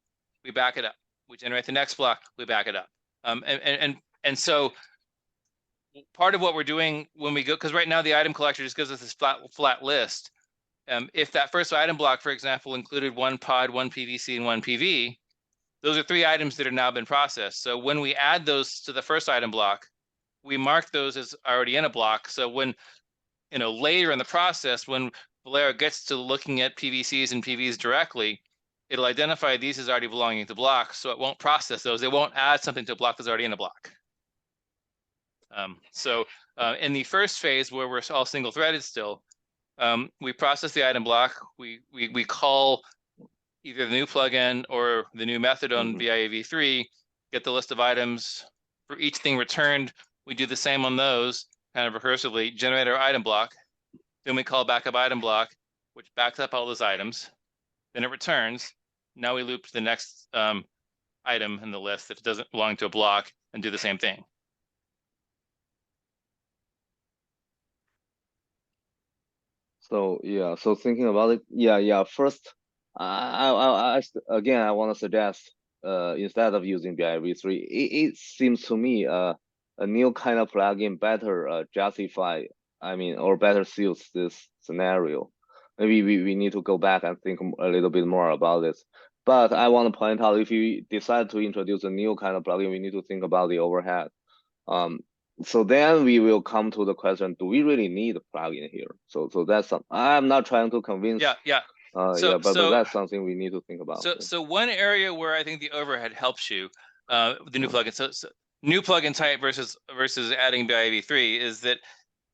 we back it up. We generate the next block, we back it up. And so part of what we're doing when we go, because right now the item collector just gives us this flat list. If that first item block, for example, included one pod, one PVC, and one PV, those are 3 items that have now been processed. So when we add those to the first item block, we mark those as already in a block. So when, later in the process, when Velero gets to looking at PVCs and PVs directly, it'll identify these as already belonging to blocks, so it won't process those. It won't add something to a block that's already in a block. In the first phase, where we're all single-threaded still, we process the item block. We call either the new plugin or the new method on VIA v3, get the list of items for each thing returned. We do the same on those, kind of recursively, generate our item block. Then we call backup item block, which backs up all those items. Then it returns. Now we loop to the next item in the list that doesn't belong to a block and do the same thing. So yeah, so thinking about it, yeah. First, again, I want to suggest, instead of using BIV3, it seems to me a new kind of plugin better justify, or better suits this scenario. Maybe we need to go back and think a little bit more about this. But I want to point out, if you decide to introduce a new kind of plugin, we need to think about the overhead. So then we will come to the question: do we really need a plugin here? So that's I'm not trying to convince. Yeah. But that's something we need to think about. So one area where I think the overhead helps you, the new plugin. So new plugin type versus adding BIV3 is that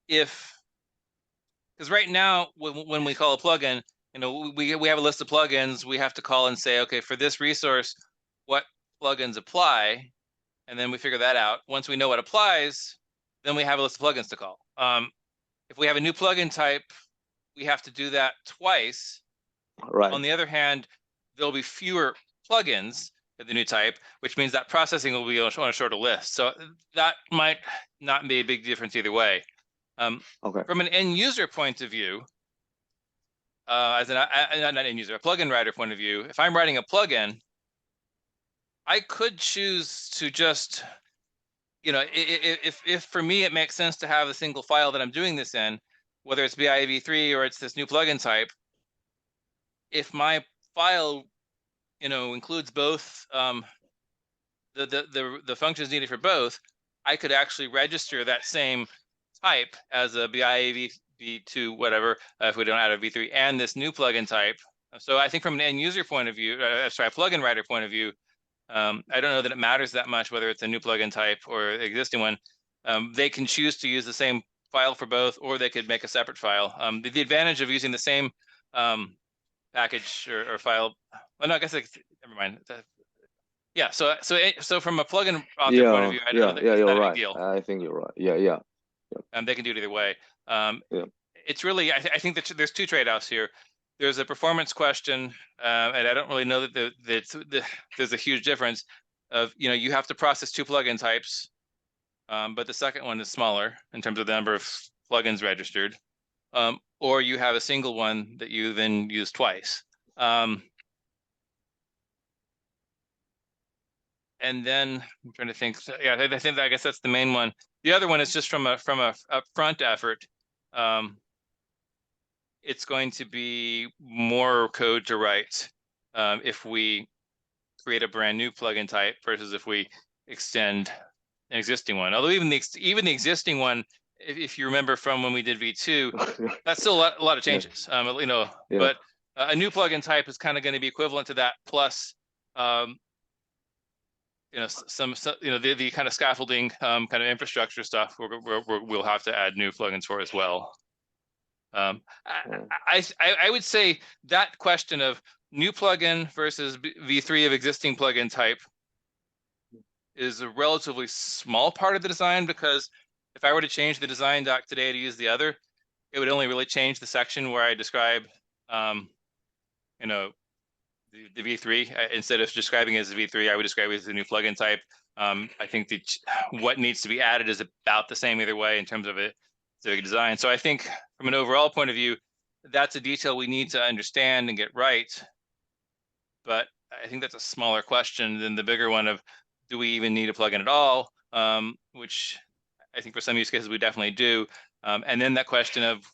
because right now when we call a plugin, we have a list of plugins. We have to call and say, okay, for this resource, what plugins apply, and then we figure that out. Once we know what applies, then we have a list of plugins to call. If we have a new plugin type, we have to do that twice. Right. On the other hand, there'll be fewer plugins of the new type, which means that processing will be on a shorter list. So that might not be a big difference either way. Okay. From an end user point of view, not end user, a plugin writer point of view, if I'm writing a plugin, I could choose to just, if for me it makes sense to have a single file that I'm doing this in, whether it's BIV3 or it's this new plugin type, if my file, includes both the functions needed for both, I could actually register that same type as a BIA v2 whatever, if we don't add a v3 and this new plugin type. So I think from an end user point of view, plugin writer point of view, I don't know that it matters that much whether it's a new plugin type or existing one. They can choose to use the same file for both, or they could make a separate file. The advantage of using the same package or file, well, no, I guess never mind. Yeah, so from a plugin author point of view, I don't know that it's not a big deal. I think you're right. Yeah. They can do it either way. Yeah. It's really, I think that there's 2 trade-offs here. There's a performance question, and I don't really know that there's a huge difference of, you have to process 2 plugin types, but the second one is smaller in terms of the number of plugins registered, or you have a single one that you then use twice. And then I'm trying to think. So, yeah, I guess that's the main one. The other one is just from a front effort. It's going to be more code to write if we create a brand new plugin type versus if we extend an existing one. Although even the existing one, if you remember from when we did V2, that's still a lot of changes. But a new plugin type is kind of going to be equivalent to that plus. The kind of scaffolding, kind of infrastructure stuff we'll have to add new plugins for as well. I would say that question of new plugin versus v3 of existing plugin type is a relatively small part of the design, because if I were to change the design doc today to use the other, it would only really change the section where I describe the v3. Instead of describing it as a v3, I would describe it as a new plugin type. I think that what needs to be added is about the same either way in terms of a specific design. So I think from an overall point of view, that's a detail we need to understand and get right. But I think that's a smaller question than the bigger one of, do we even need a plugin at all? Which I think for some use cases we definitely do. And then that question of,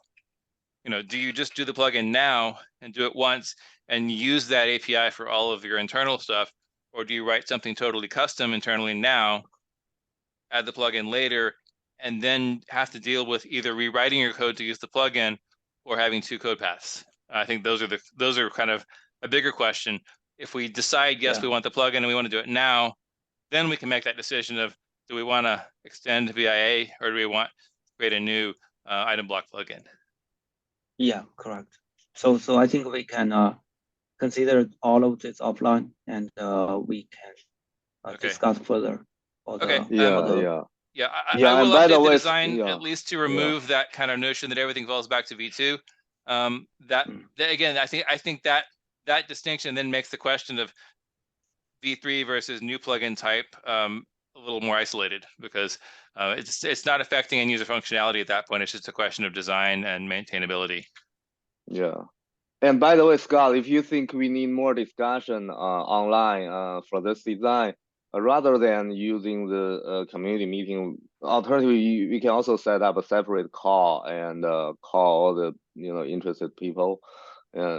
do you just do the plugin now and do it once and use that API for all of your internal stuff, or do you write something totally custom internally now, add the plugin later, and then have to deal with either rewriting your code to use the plugin or having two code paths? I think those are kind of a bigger question. If we decide, yes, we want the plugin and we want to do it now, then we can make that decision of, do we want to extend VIA or do we want to create a new item block plugin? Yeah, correct. So I think we can consider all of this offline, and we can discuss further. Okay. Yeah. I will and by update the way, design at least to remove that kind of notion that everything falls back to V2. That again, I think that distinction then makes the question of V3 versus new plugin type a little more isolated, because it's not affecting end user functionality at that point. It's just a question of design and maintainability. Yeah. And by the way, Scott, if you think we need more discussion online for this design, rather than using the community meeting, alternatively, we can also set up a separate call and call all the interested people,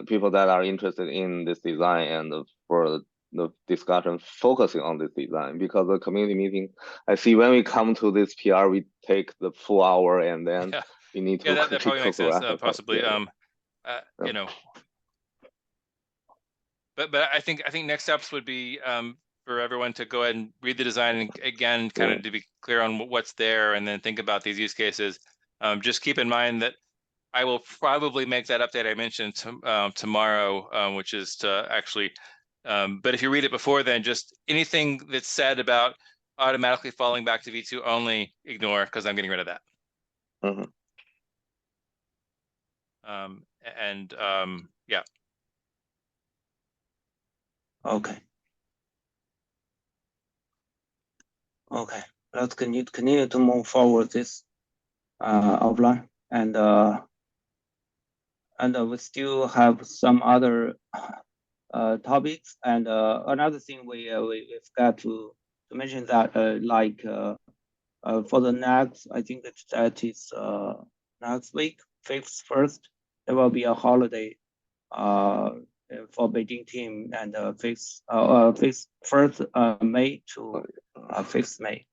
people that are interested in this design, and for the discussion focusing on this design. Because the community meeting, I see when we come to this PR, we take the full hour, and then we need to that probably makes sense, possibly. But I think next steps would be for everyone to go ahead and read the design and again, kind of to be clear on what's there, and then think about these use cases. Just keep in mind that I will probably make that update I mentioned tomorrow, which is to actually, but if you read it before then, just anything that's said about automatically falling back to V2 only, ignore, because I'm getting rid of that. Yeah. Okay. Let's continue to move forward this outline, and we still have some other topics. And another thing we've got to mention that for the next, I think that is next week, 5th first, there will be a holiday for Beijing team, and 5th first May to 5th May.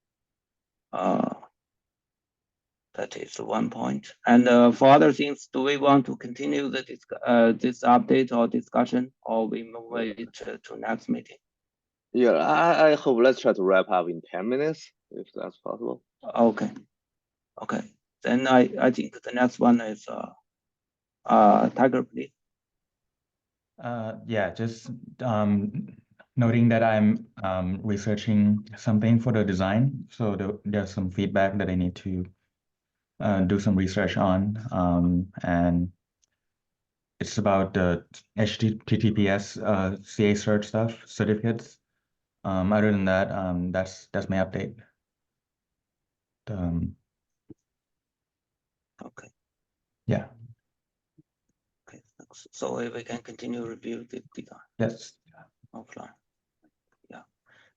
That is one point. And for other things, do we want to continue this update or discussion, or we move it to next meeting? Yeah, I hope let's try to wrap up in 10 minutes, if that's possible. Okay. Then I think the next one is Tiger, please. Yeah, just noting that I'm researching something for the design, so there's some feedback that I need to do some research on, and it's about the HTTPS CA cert stuff, certificates. Other than that, that's my update. Okay. Yeah. Okay. So we can continue review the design. Yes. Offline. Yeah.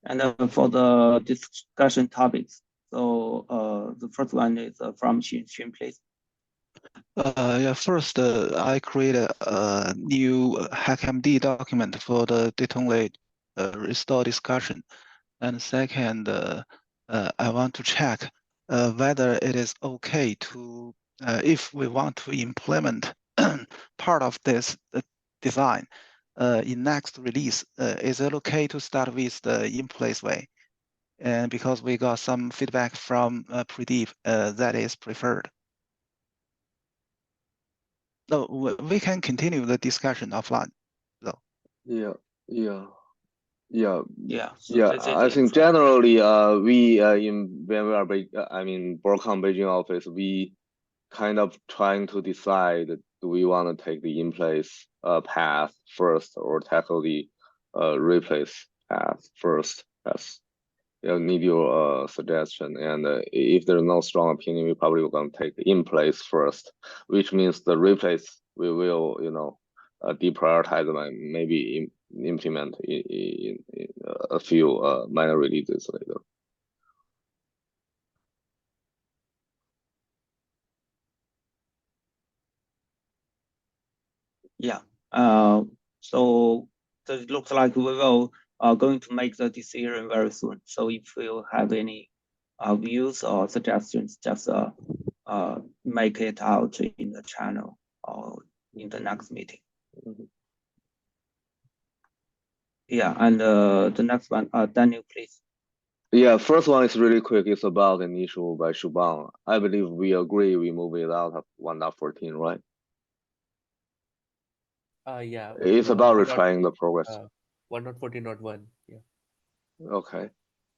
And for the discussion topics, so the first one is from Xin, please. First, I created a new HackMD document for the Detonate restore discussion. And second, I want to check whether it is okay to, if we want to implement part of this design in next release, is it okay to start with the in-place way? And because we got some feedback from Pradeep that is preferred. No, we can continue the discussion offline, though. I think generally, we when we are Broadcom Beijing office, we kind of trying to decide, do we want to take the in-place path first or tackle the replace path first? That's need your suggestion. And if there's no strong opinion, we probably will going to take the in-place first, which means the replace we will deprioritize and maybe implement in a few minor releases later. Yeah. So it looks like we will going to make the decision very soon. So if you have any views or suggestions, just make it out in the channel or in the next meeting. Yeah, and the next one, Daniel, please. Yeah, first one is really quick. It's about an issue by Shubham. I believe we agree we move it out of 1.14, right? Yeah, It's no, about one not retrying the progress. 1.14.1. Yeah. Okay.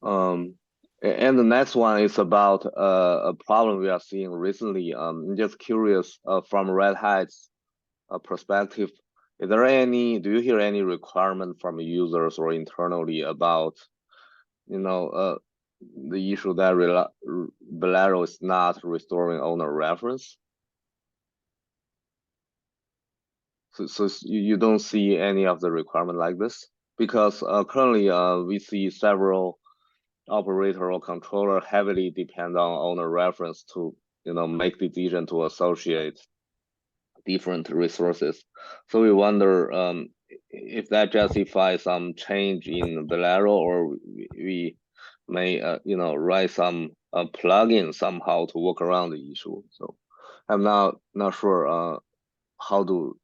And the next one is about a problem we are seeing recently. I'm just curious, from Red Hat's perspective, do you hear any requirement from users or internally about, the issue that Velero is not restoring owner reference? So you don't see any of the requirement like this? Because currently we see several operator or controller heavily depend on owner reference to make decision to associate different resources. So we wonder if that justifies some change in Velero, or we may write some plugin somehow to work around the issue. So I'm not sure how do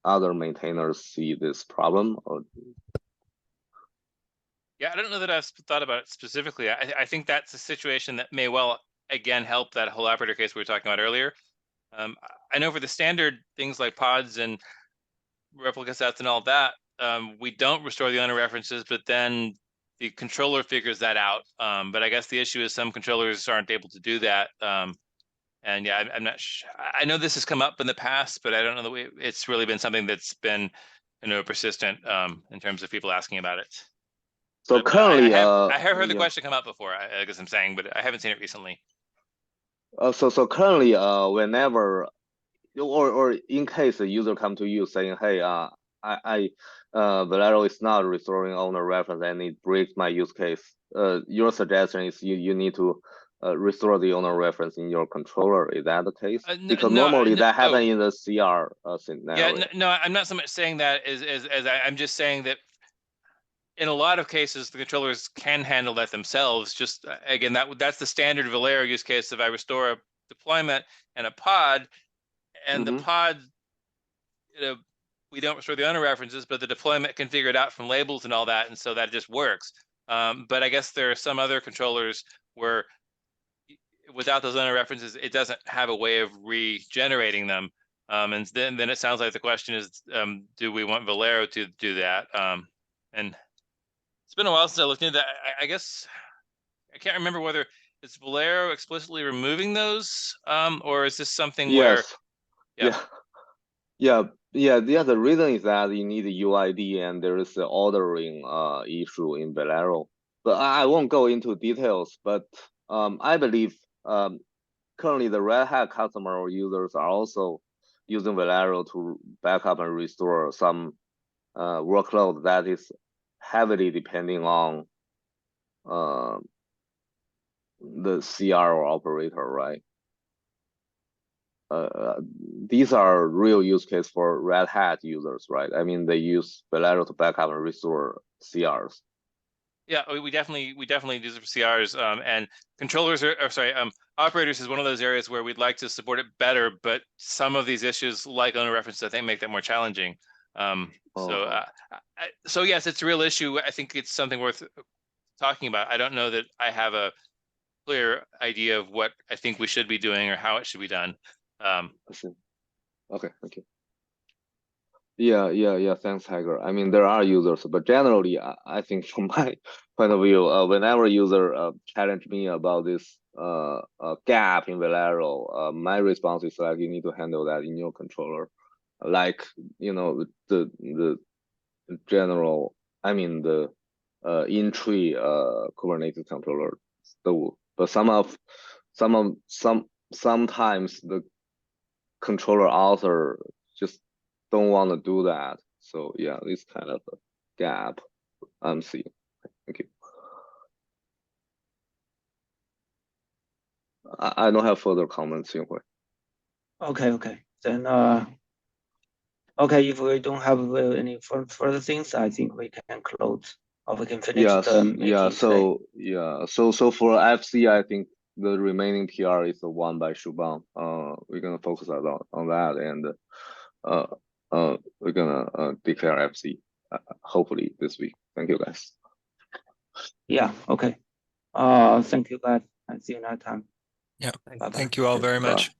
other maintainers see this problem. Yeah, I don't know that I've thought about it specifically. I think that's a situation that may well, again, help that whole operator case we were talking about earlier. I know for the standard things like pods and replica sets and all that, we don't restore the owner references, but then the controller figures that out. But I guess the issue is some controllers aren't able to do that. And yeah, I'm not sure. I know this has come up in the past, but I don't know that it's really been something that's been, persistent in terms of people asking about it. So But currently, I have heard the yeah. question come up before, I guess I'm saying, but I haven't seen it recently. So currently, whenever or in case a user come to you saying, hey, Velero is not restoring owner reference and it breaks my use case, your suggestion is you need to restore the owner reference in your controller. Is that the case? Because normally that happens in the CR scenario. Yeah, no, I'm not so much saying that I'm just saying that in a lot of cases, the controllers can handle that themselves. Just again, that's the standard Velero use case. If I restore a deployment and a pod, and the pod, we don't restore the owner references, but the deployment can figure it out from labels and all that, and so that just works. But I guess there are some other controllers where without those owner references, it doesn't have a way of regenerating them. And then it sounds like the question is, do we want Velero to do that? And it's been a while since I looked into that. I guess I can't remember whether it's Velero explicitly removing those, or is this something where? Yeah. The reason is that you need a UID and there is an ordering issue in Velero. But I won't go into details. But I believe currently the Red Hat customer or users are also using Velero to back up and restore some workload that is heavily depending on the CR or operator, right? These are real use case for Red Hat users, right? I mean, they use Velero to back up and restore CRs. Yeah, we definitely use it for CRs, and controllers operators is one of those areas where we'd like to support it better, but some of these issues, like owner reference, I think make that more challenging. So yes, it's a real issue. I think it's something worth talking about. I don't know that I have a clear idea of what I think we should be doing or how it should be done. I see. Okay, thank you. Yeah. Thanks, Tiger. I mean, there are users, but generally, I think from my point of view, whenever user challenge me about this gap in Velero, my response is like, you need to handle that in your controller, like the general. I mean the in-tree Kubernetes controller. But sometimes the controller author just don't want to do that. So yeah, this kind of a gap I'm seeing. Thank you. I don't have further comments, Yonghui. Okay. Then Okay, if we don't have any further things, I think we can close or we can finish Yes, the meeting yeah. today. So yeah, so for FC, I think the remaining PR is the one by Shubham. We're gonna focus on that, and we're gonna declare FC hopefully this week. Thank you, guys. Yeah. Okay. Thank you, guys, and see you next time. Yeah. Bye-bye. Thank you all very Bye. much.